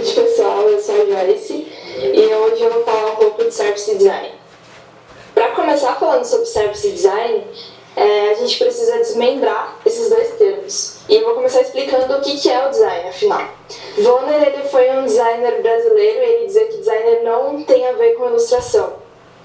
noite, pessoal. Eu sou a Joyce e hoje eu vou falar um pouco de Service Design. Para começar falando sobre Service Design, a gente precisa desmembrar esses dois termos. E eu vou começar explicando o que é o design, afinal. Vonner, ele foi um designer brasileiro e ele dizia que designer não tem a ver com ilustração,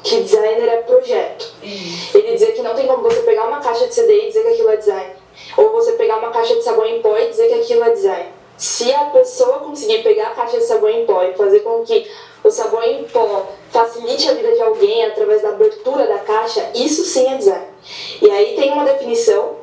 que designer é projeto. Ele dizia que não tem como você pegar uma caixa de CD e dizer que aquilo é design, ou você pegar uma caixa de sabão em pó e dizer que aquilo é design. Se a pessoa conseguir pegar a caixa de sabão em pó e fazer com que o sabão em pó facilite a vida de alguém através da abertura da caixa, isso sim é design. E aí tem uma definição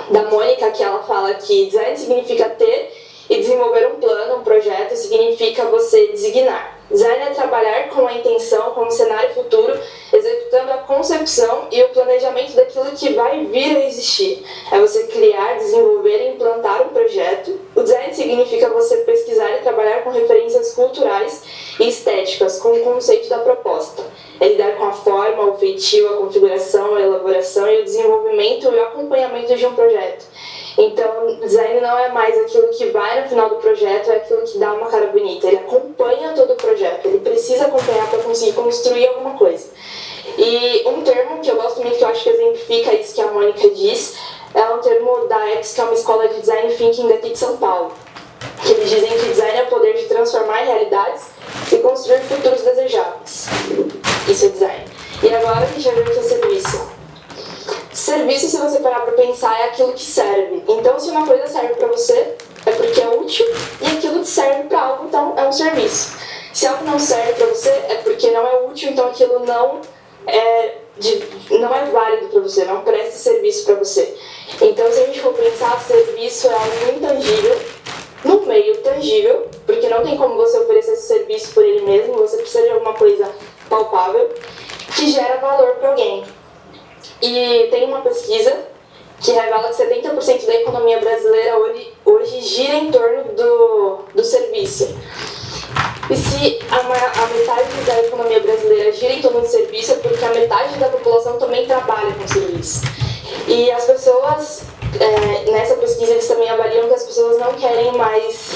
da Mônica que ela fala que design significa ter e desenvolver um plano, um projeto, significa você designar. Design é trabalhar com a intenção, com o cenário futuro, executando a concepção e o planejamento daquilo que vai vir a existir. É você criar, desenvolver e implantar um projeto. O design significa você pesquisar e trabalhar com referências culturais e estéticas, com o conceito da proposta. É lidar com a forma, o feitio, a configuração, a elaboração e o desenvolvimento e o acompanhamento de um projeto. Então, design não é mais aquilo que vai no final do projeto, é aquilo que dá uma cara bonita. Ele acompanha todo o projeto, ele precisa acompanhar para conseguir construir alguma coisa. E um termo que eu gosto muito, que eu acho que exemplifica isso que a Mônica diz, é um termo da X, que é uma escola de design thinking daqui de São Paulo. Que eles dizem que design é o poder de transformar realidades e construir futuros desejáveis. Isso é design. E agora a gente vai ver o que é serviço. Serviço, se você parar para pensar, é aquilo que serve. Então, se uma coisa serve para você, é porque é útil, e aquilo que serve para algo, então, é um serviço. Se algo não serve para você, é porque não é útil, então aquilo não é válido para você, não presta serviço para você. Então, se a gente for pensar, serviço é algo intangível, no meio tangível, porque não tem como você oferecer esse serviço por ele mesmo, você precisa de alguma coisa palpável, que gera valor para alguém. E tem uma pesquisa que revela que 70% da economia brasileira hoje gira em torno do serviço. E se a metade da economia brasileira gira em torno do serviço, é porque a metade da população também trabalha com serviço. E as pessoas, nessa pesquisa, eles também avaliam que as pessoas não querem mais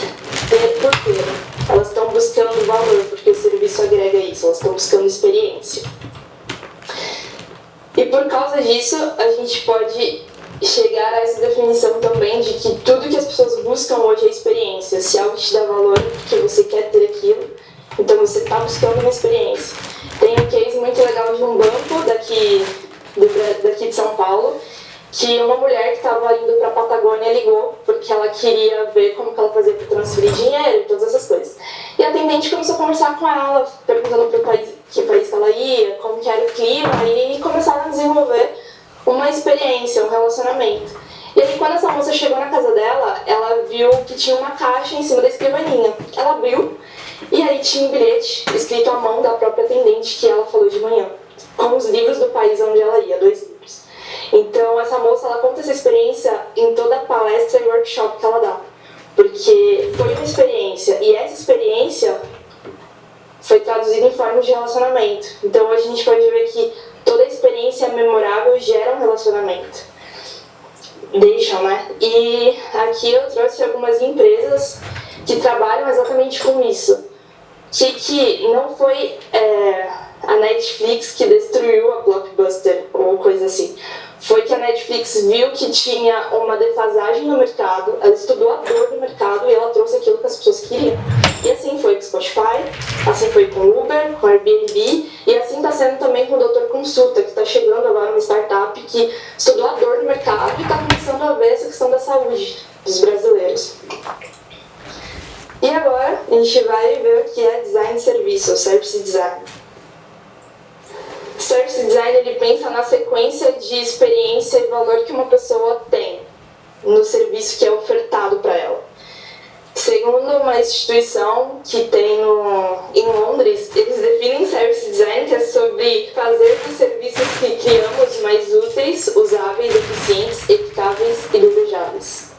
ter por ter. Elas estão buscando valor, porque o serviço agrega isso, elas estão buscando experiência. E por causa disso, a gente pode chegar a essa definição também de que tudo que as pessoas buscam hoje é experiência. Se algo te dá valor, porque você quer ter aquilo, então você está buscando uma experiência. Tem um case muito legal de um banco daqui de São Paulo, que uma mulher que estava indo para a Patagônia ligou porque ela queria ver como que ela fazia para transferir dinheiro e todas essas coisas. E a atendente começou a conversar com ela, perguntando para que país que ela ia, como que era o clima, e começaram a desenvolver uma experiência, um relacionamento. E aí, quando essa moça chegou na casa dela, ela viu que tinha uma caixa em cima da escrivaninha. Ela abriu e aí tinha um bilhete escrito à mão da própria atendente que ela falou de manhã, com os livros do país onde ela ia, 2 livros. Então, essa moça, ela conta essa experiência em toda a palestra e workshop que ela dá. Porque foi uma experiência, e essa experiência foi traduzida em forma de relacionamento. Então, hoje a gente pode ver que toda experiência memorável gera um relacionamento. Né? E aqui eu trouxe algumas empresas que trabalham exatamente com isso. Que não foi a Netflix que destruiu a Blockbuster ou coisa assim. Foi que a Netflix viu que tinha uma defasagem no mercado, ela estudou a dor do mercado e ela trouxe aquilo que as pessoas queriam. E assim foi com o Spotify, assim foi com o Uber, com o Airbnb, e assim está sendo também com o Doutor Consulta, que está chegando agora uma startup que estudou a dor do mercado e está começando a ver essa questão da saúde dos brasileiros. E agora a gente vai ver o que é design de serviço, ou service design. Service design, ele pensa na sequência de experiência e valor que uma pessoa tem no serviço que é ofertado para ela. Segundo uma instituição que tem em Londres, eles definem service design, que é sobre fazer dos serviços que criamos mais úteis, usáveis, eficientes, eficáveis e desejáveis.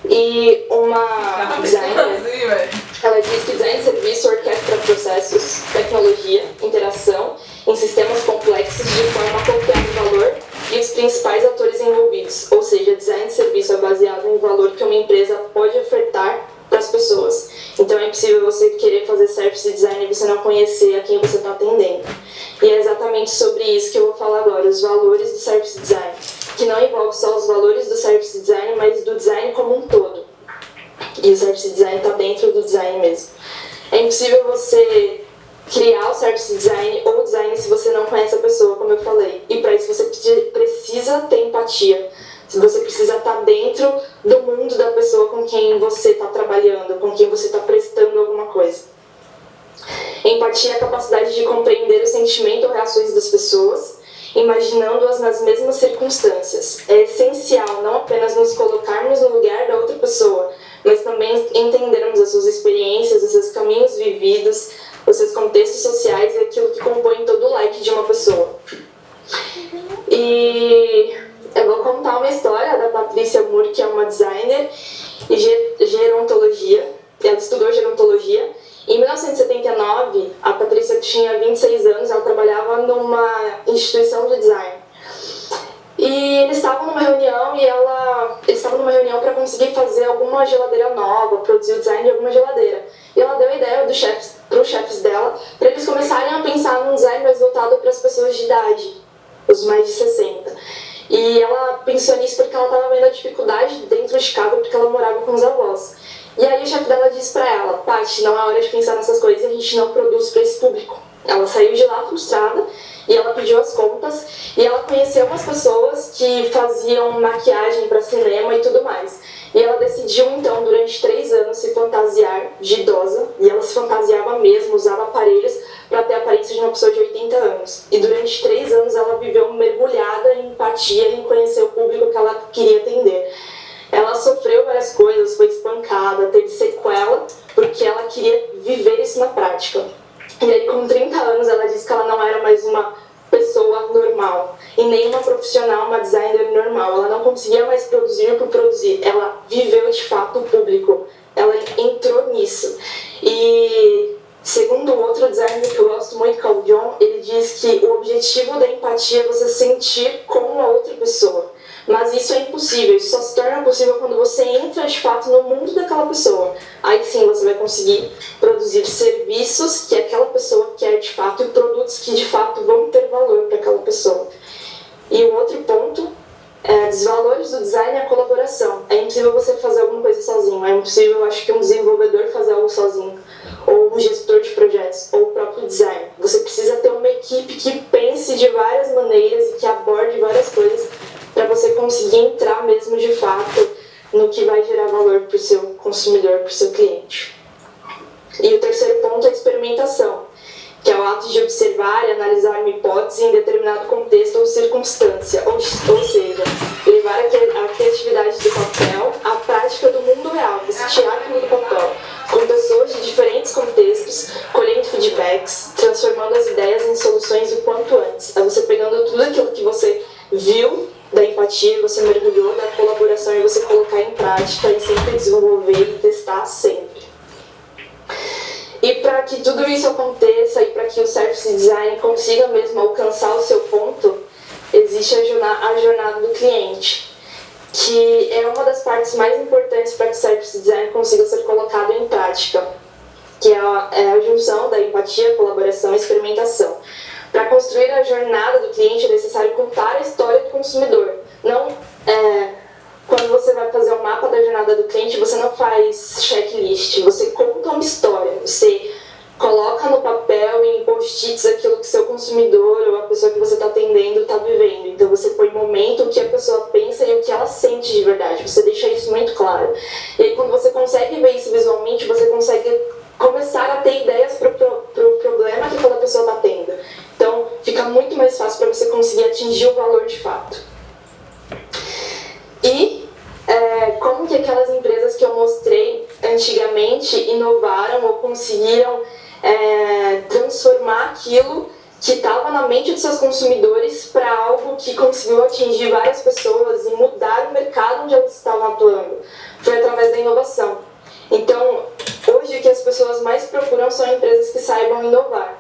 E uma designer, ela diz que design de serviço orquestra processos, tecnologia, interação em sistemas complexos de forma a copiar o valor e os principais atores envolvidos. Ou seja, design de serviço é baseado em valor que uma empresa pode ofertar para as pessoas. Então é impossível você querer fazer service design e você não conhecer a quem você está atendendo. E é exatamente sobre isso que eu vou falar agora, os valores do service design, que não envolve só os valores do service design, mas do design como um todo. E o service design está dentro do design mesmo. É impossível você criar o service design ou design se você não conhece a pessoa, como eu falei. E para isso você precisa ter empatia. Você precisa estar dentro do mundo da pessoa com quem você está trabalhando, com quem você está prestando alguma coisa. Empatia é a capacidade de compreender o sentimento ou reações das pessoas, imaginando-as nas mesmas circunstâncias. É essencial não apenas nos colocarmos no lugar da outra pessoa, mas também entendermos as suas experiências, os seus caminhos vividos, os seus contextos sociais e aquilo que compõe todo o life de uma pessoa. E eu vou contar uma história da Patrícia Moore, que é uma designer e gerontologia. Ela estudou gerontologia. Em 1979, a Patrícia tinha 26 anos, ela trabalhava numa instituição de design. E eles estavam numa reunião para conseguir fazer alguma geladeira nova, produzir o design de alguma geladeira. E ela deu a ideia para os chefes dela, para eles começarem a pensar num design mais voltado para as pessoas de idade, os mais de 60. E ela pensou nisso porque ela estava vendo a dificuldade dentro de casa, porque ela morava com os avós. E aí o chefe dela disse para ela: Paty, não é hora de pensar nessas coisas, a gente não produz para esse público. Ela saiu de lá frustrada e ela pediu as contas e ela conheceu umas pessoas que faziam maquiagem para cinema e tudo mais. E ela decidiu então, durante 3 anos, se fantasiar de idosa, e ela se fantasiava mesmo, usava aparelhos para ter a aparência de uma pessoa de 80 anos. E durante 3 anos ela viveu mergulhada em empatia e em conhecer o público que ela queria atender. Ela sofreu várias coisas, foi espancada, teve sequela, porque ela queria viver isso na prática. E aí, com 30 anos, ela disse que ela não era mais uma pessoa normal, e nem uma profissional, uma designer normal. Ela não conseguia mais produzir por produzir. Ela viveu, de fato, o público. Ela entrou nisso. E, segundo outro designer que eu gosto muito, que é o John, ele diz que o objetivo da empatia é você sentir como a outra pessoa. Mas isso é impossível, isso só se torna possível quando você entra de fato no mundo daquela pessoa. Aí sim você vai conseguir produzir serviços que aquela pessoa quer de fato e produtos que de fato vão ter valor para aquela pessoa. E o outro ponto, dos valores do design é a colaboração. É impossível você fazer alguma coisa sozinho, é impossível, eu acho, que um desenvolvedor fazer algo sozinho, ou um gestor de projetos, ou o próprio design. Você precisa ter uma equipe que pense de várias maneiras e que aborde várias coisas para você conseguir entrar mesmo de fato no que vai gerar valor para o seu consumidor, para o seu cliente. E o terceiro ponto é a experimentação, que é o ato de observar e analisar uma hipótese em determinado contexto ou circunstância, ou seja, levar a criatividade do papel à prática do mundo real, você tirar aquilo do papel, com pessoas de diferentes contextos, colhendo feedbacks, transformando as ideias em soluções o quanto antes. É você pegando tudo aquilo que você viu da empatia, você mergulhou da colaboração e você colocar em prática e sempre desenvolver e testar sempre. E para que tudo isso aconteça e para que o service design consiga mesmo alcançar o seu ponto, existe a jornada do cliente, que é uma das partes mais importantes para que o service design consiga ser colocado em prática, que é a junção da empatia, colaboração e experimentação. Para construir a jornada do cliente é necessário contar a história do consumidor. Não, quando você vai fazer o mapa da jornada do cliente, você não faz checklist, você conta uma história, você coloca no papel e em post-its aquilo que seu consumidor ou a pessoa que você está atendendo está vivendo. Então você põe momento, o que a pessoa pensa e o que ela sente de verdade, você deixa isso muito claro. E aí quando você consegue ver isso visualmente, você consegue começar a ter ideias para o problema que aquela pessoa está tendo. Então, fica muito mais fácil para você conseguir atingir o valor de fato. E como que aquelas empresas que eu mostrei antigamente inovaram ou conseguiram transformar aquilo que estava na mente dos seus consumidores para algo que conseguiu atingir várias pessoas e mudar o mercado onde elas estavam atuando. Foi através da inovação. Então, hoje o que as pessoas mais procuram são empresas que saibam inovar.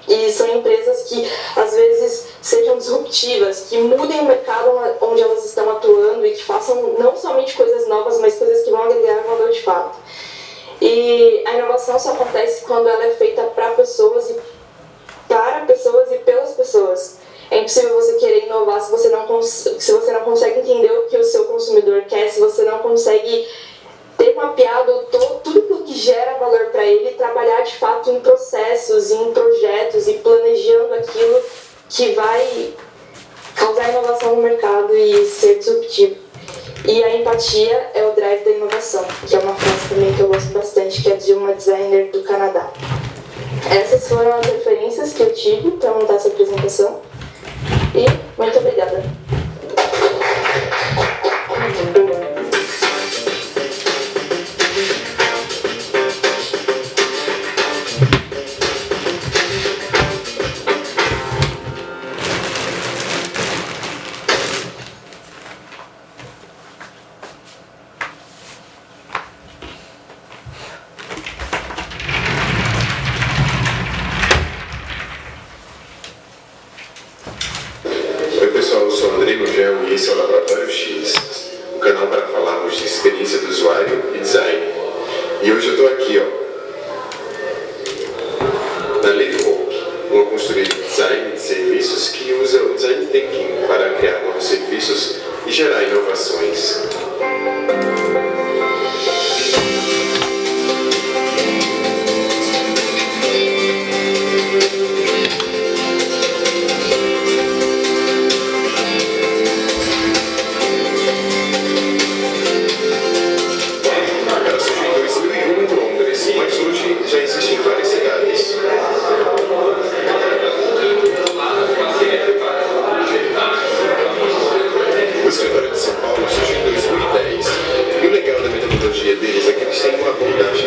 E são empresas que, às vezes, sejam disruptivas, que mudem o mercado onde elas estão atuando e que façam não somente coisas novas, mas coisas que vão agregar valor de fato. E a inovação só acontece quando ela é feita para pessoas e pelas pessoas. É impossível você querer inovar se você não consegue entender o que o seu consumidor quer, se você não consegue ter mapeado tudo aquilo que gera valor para ele, trabalhar de fato em processos, em projetos e planejando aquilo que vai causar inovação no mercado e ser disruptivo. E a empatia é o drive da inovação, que é uma frase também que eu gosto bastante, que é de uma designer do Canadá. Essas foram as referências que eu tive para montar essa apresentação. E muito obrigada. Oi pessoal, eu sou o Andrei Gugel e esse é o Laboratório X, o canal para falarmos de experiência do usuário e design. E hoje eu estou aqui, na LiveWork, uma consultoria de design de serviços que usa o design thinking para criar novos serviços e gerar inovações. Ela surgiu em 2001 em Londres, mas hoje já existe em várias cidades. O escritório de São Paulo surgiu em 2010 e o legal da metodologia deles é que eles têm uma abordagem